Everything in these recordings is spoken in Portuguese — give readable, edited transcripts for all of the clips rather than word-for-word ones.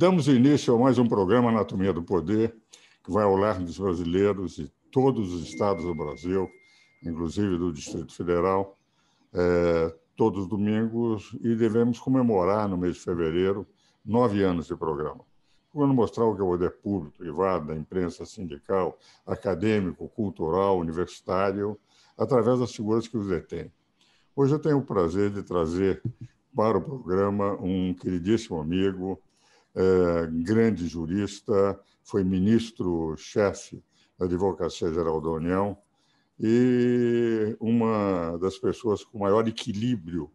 Damos início a mais um programa Anatomia do Poder, que vai ao lar dos brasileiros de todos os estados do Brasil, inclusive do Distrito Federal, todos os domingos, e devemos comemorar, no mês de fevereiro, 9 anos de programa. Quando mostrar o que é o poder público, privado, da imprensa sindical, acadêmico, cultural, universitário, através das figuras que os detêm. Hoje eu tenho o prazer de trazer para o programa um queridíssimo amigo, grande jurista, foi ministro-chefe da Advocacia Geral da União e uma das pessoas com maior equilíbrio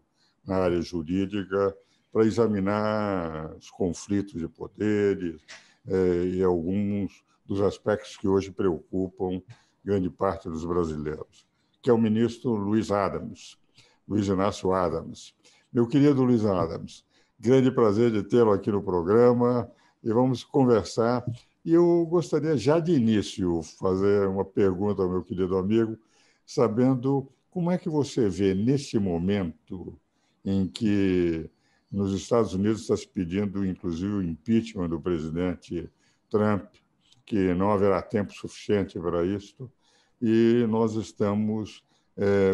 na área jurídica para examinar os conflitos de poderes e alguns dos aspectos que hoje preocupam grande parte dos brasileiros, que é o ministro Luiz Inácio Adams. Meu querido Luiz Adams, grande prazer de tê-lo aqui no programa e vamos conversar. E eu gostaria já de início fazer uma pergunta ao meu querido amigo, sabendo como é que você vê neste momento em que nos Estados Unidos está se pedindo, inclusive, o impeachment do presidente Trump, que não haverá tempo suficiente para isto, e nós estamos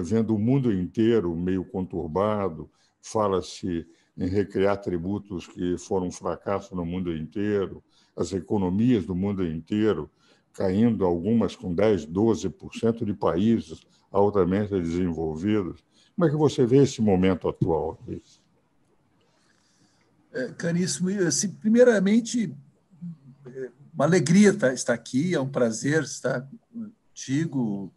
vendo o mundo inteiro meio conturbado, fala-se em recriar tributos que foram um fracasso no mundo inteiro, as economias do mundo inteiro caindo, algumas com 10%, 12% de países altamente desenvolvidos. Como é que você vê esse momento atual? Caríssimo, assim, primeiramente, uma alegria estar aqui, é um prazer estar contigo.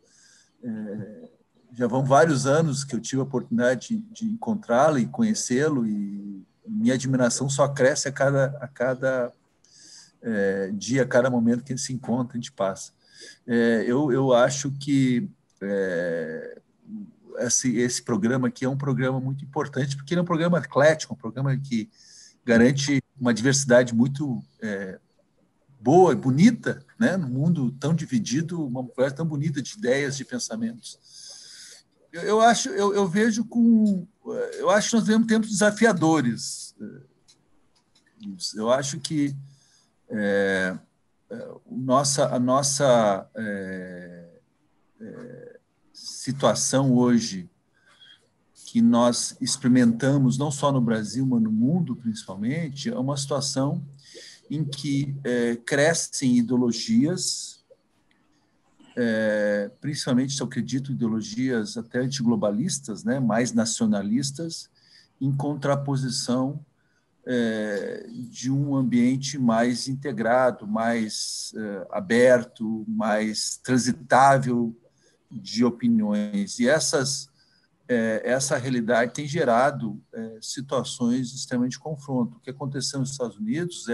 Já vão vários anos que eu tive a oportunidade de encontrá-lo e conhecê-lo, e minha admiração só cresce a cada dia, a cada momento que a gente se encontra, a gente passa. Eu acho que esse programa aqui é um programa muito importante, porque ele é um programa eclético, um programa que garante uma diversidade muito boa e bonita, né? No mundo tão dividido, uma conversa tão bonita de ideias, de pensamentos. Eu vejo eu acho que nós vivemos tempos desafiadores. Eu acho que a nossa situação hoje, que nós experimentamos não só no Brasil, mas no mundo principalmente, é uma situação em que crescem ideologias, principalmente, eu acredito, ideologias até antiglobalistas, né, mais nacionalistas, em contraposição de um ambiente mais integrado, mais aberto, mais transitável de opiniões. E essa realidade tem gerado situações de extremamente confronto. O que aconteceu nos Estados Unidos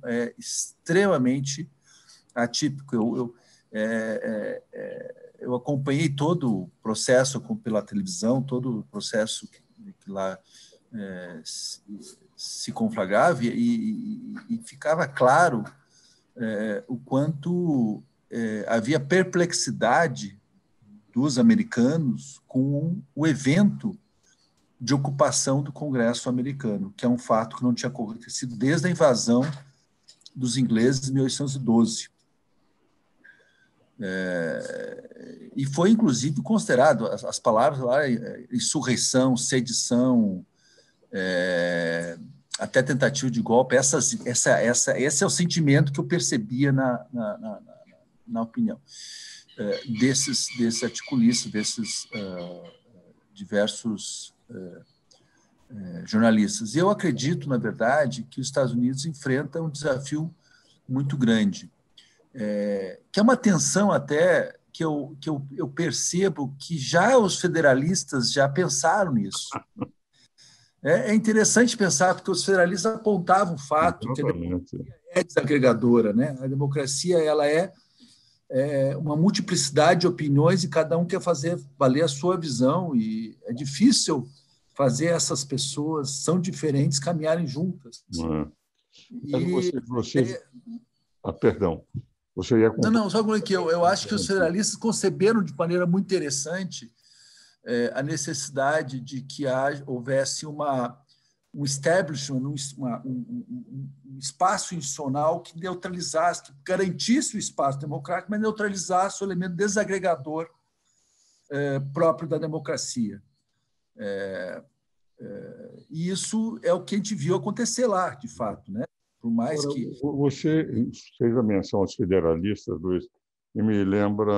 é extremamente atípico. Eu acompanhei todo o processo pela televisão, todo o processo que lá se conflagrava, e ficava claro o quanto havia perplexidade dos americanos com o evento de ocupação do Congresso americano, que é um fato que não tinha acontecido desde a invasão dos ingleses em 1812. E foi, inclusive, considerado, as palavras lá, insurreição, sedição, até tentativa de golpe, esse é o sentimento que eu percebia na opinião desses articulistas, desses diversos jornalistas. Eu acredito, na verdade, que os Estados Unidos enfrentam um desafio muito grande, que é uma tensão até que eu percebo que já os federalistas já pensaram nisso. É interessante pensar, porque os federalistas apontavam o fato que a democracia é desagregadora, né? A democracia ela é uma multiplicidade de opiniões e cada um quer fazer valer a sua visão, e é difícil fazer essas pessoas são diferentes caminharem juntas. Perdão. Você ia Não, só que eu acho que os federalistas conceberam de maneira muito interessante a necessidade de que houvesse uma um establishment, um espaço institucional que neutralizasse, que garantisse o espaço democrático, mas neutralizasse o elemento desagregador próprio da democracia. E isso é o que a gente viu acontecer lá, de fato, né? Por mais Agora, que... você fez a menção aos federalistas, Luiz, e me lembra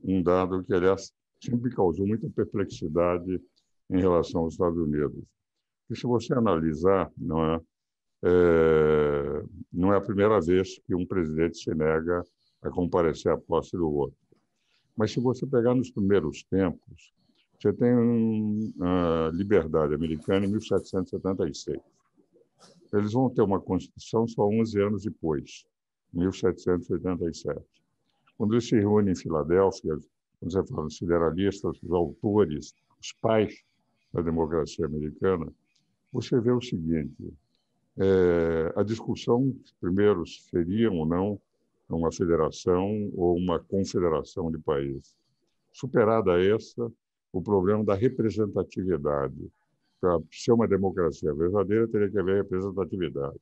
um dado que, aliás, sempre causou muita perplexidade em relação aos Estados Unidos. E se você analisar, não é a primeira vez que um presidente se nega a comparecer à posse do outro. Mas se você pegar nos primeiros tempos, você tem a liberdade americana em 1776. Eles vão ter uma Constituição só 11 anos depois, 1787. Quando eles se reúnem em Filadélfia, quando você fala dos federalistas, os autores, os pais da democracia americana, você vê o seguinte: a discussão, primeiro, seriam ou não uma federação ou uma confederação de países. Superada essa, o problema da representatividade. Para ser uma democracia verdadeira, teria que haver representatividade.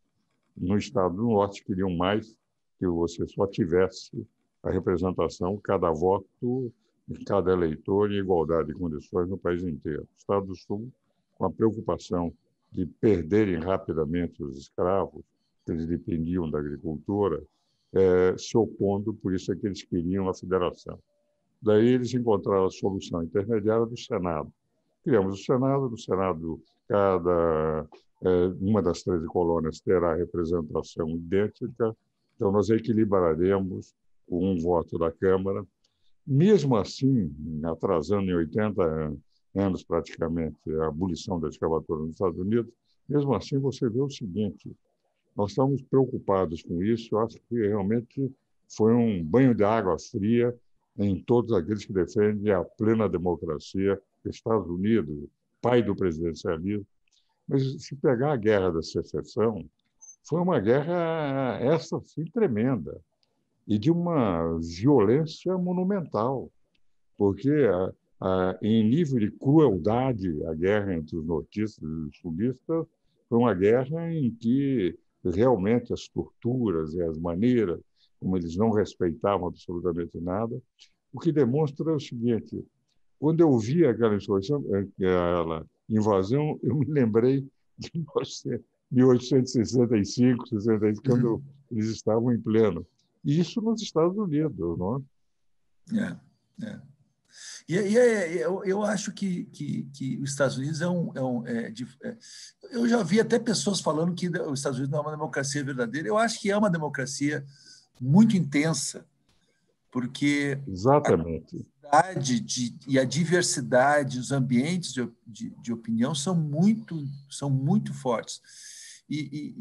No Estado do Norte, queriam mais que você só tivesse a representação, cada voto, cada eleitor, em igualdade de condições no país inteiro. O Estado do Sul, com a preocupação de perderem rapidamente os escravos, que eles dependiam da agricultura, se opondo, por isso é que eles queriam a federação. Daí eles encontraram a solução intermediária do Senado. Criamos o Senado, no Senado uma das 13 colônias terá representação idêntica, então nós equilibraremos um voto da Câmara. Mesmo assim, atrasando em 80 anos praticamente a abolição da escravatura nos Estados Unidos, mesmo assim você vê o seguinte: nós estamos preocupados com isso. Eu acho que realmente foi um banho de água fria em todos aqueles que defendem a plena democracia. Estados Unidos, pai do presidencialismo. Mas se pegar a Guerra da Secessão, foi uma guerra, essa sim, tremenda, e de uma violência monumental, porque em nível de crueldade, a guerra entre os nortistas e os sulistas foi uma guerra em que realmente as torturas e as maneiras como eles não respeitavam absolutamente nada, o que demonstra o seguinte: quando eu vi aquela invasão, eu me lembrei de 1865, 66, quando eles estavam em pleno. E isso nos Estados Unidos, não é? Eu acho que os Estados Unidos eu já vi até pessoas falando que os Estados Unidos não é uma democracia verdadeira. Eu acho que é uma democracia muito intensa, porque Exatamente. a e a diversidade, os ambientes de opinião são muito fortes e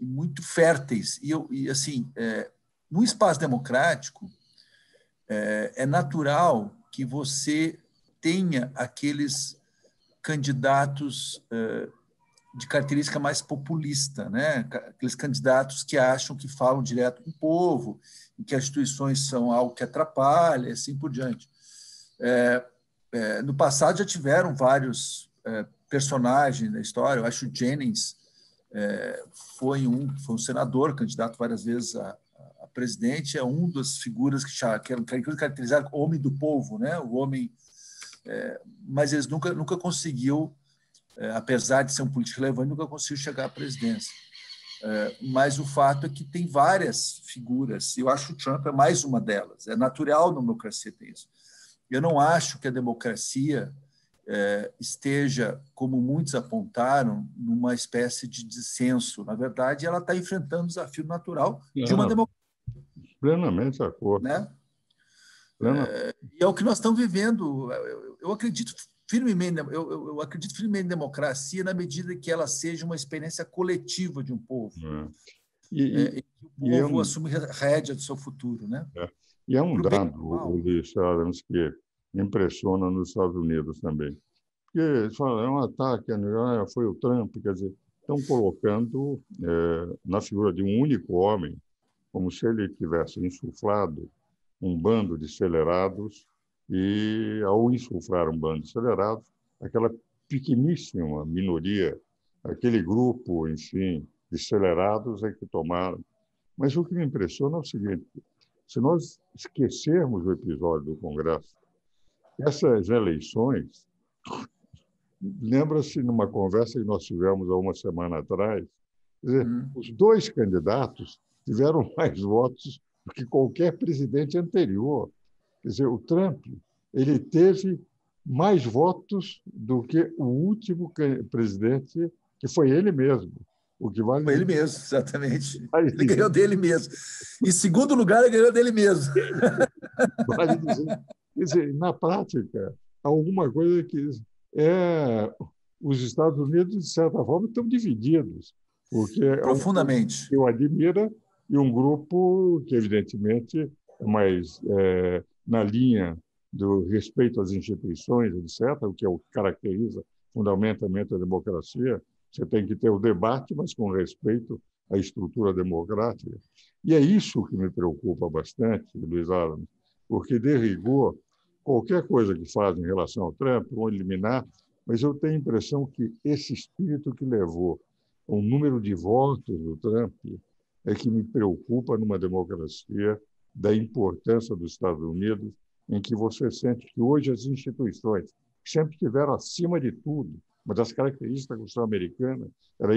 muito férteis. E assim, no espaço democrático, é natural que você tenha aqueles candidatos de característica mais populista, né? Aqueles candidatos que acham que falam direto com o povo, e que as instituições são algo que atrapalha, e assim por diante. No passado já tiveram vários personagens na história. Eu acho que o Jennings foi um senador, candidato várias vezes a presidente, é uma das figuras que eram caracterizadas como homem do povo, né? O homem, mas eles nunca conseguiu, apesar de ser um político relevante, nunca conseguiu chegar à presidência. Mas o fato é que tem várias figuras, e eu acho que o Trump é mais uma delas. É natural na democracia ter isso. Eu não acho que a democracia esteja, como muitos apontaram, numa espécie de dissenso. Na verdade, ela está enfrentando o desafio natural de uma democracia. Plenamente de acordo. Né? E é o que nós estamos vivendo. Eu acredito firmemente em democracia na medida que ela seja uma experiência coletiva de um povo. E que o povo assume a rédea do seu futuro. Né? E é um dado, Luiz Adams, que impressiona nos Estados Unidos também. Porque eles falam, é um ataque, foi o Trump, quer dizer, estão colocando na figura de um único homem, como se ele tivesse insuflado um bando de acelerados e, ao insuflar um bando de acelerados, aquela pequeníssima minoria aquele grupo, enfim, de acelerados é que tomaram. Mas o que me impressiona é o seguinte: se nós esquecermos o episódio do Congresso, essas eleições, lembra-se numa conversa que nós tivemos há uma semana atrás, quer dizer, os dois candidatos tiveram mais votos do que qualquer presidente anterior. Quer dizer, o Trump, ele teve mais votos do que o último presidente, que foi ele mesmo. O que vale foi ele dizer... mesmo, exatamente. Ele ganhou dele mesmo. Em segundo lugar, ele ganhou dele mesmo. Vale dizer, quer dizer, na prática, alguma coisa que os Estados Unidos, de certa forma, estão divididos, porque é um profundamente que o admira e um grupo que, evidentemente, é mais na linha do respeito às instituições, etc., o que caracteriza fundamentalmente a democracia. Você tem que ter o debate, mas com respeito à estrutura democrática. E é isso que me preocupa bastante, Luiz Adams, porque, de rigor, qualquer coisa que fazem em relação ao Trump vão eliminar, mas eu tenho a impressão que esse espírito que levou o número de votos do Trump é que me preocupa numa democracia, da importância dos Estados Unidos, em que você sente que hoje as instituições sempre estiveram acima de tudo. Uma das características da Constituição americana era a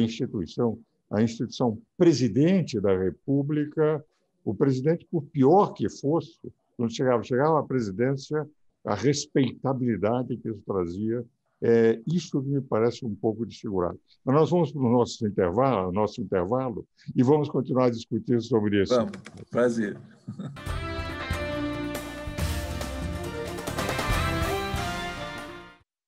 instituição presidente da República. O presidente, por pior que fosse, quando chegava à presidência, a respeitabilidade que isso trazia, isso me parece um pouco desfigurado. Mas nós vamos para o nosso intervalo e vamos continuar a discutir sobre isso. Vamos, prazer.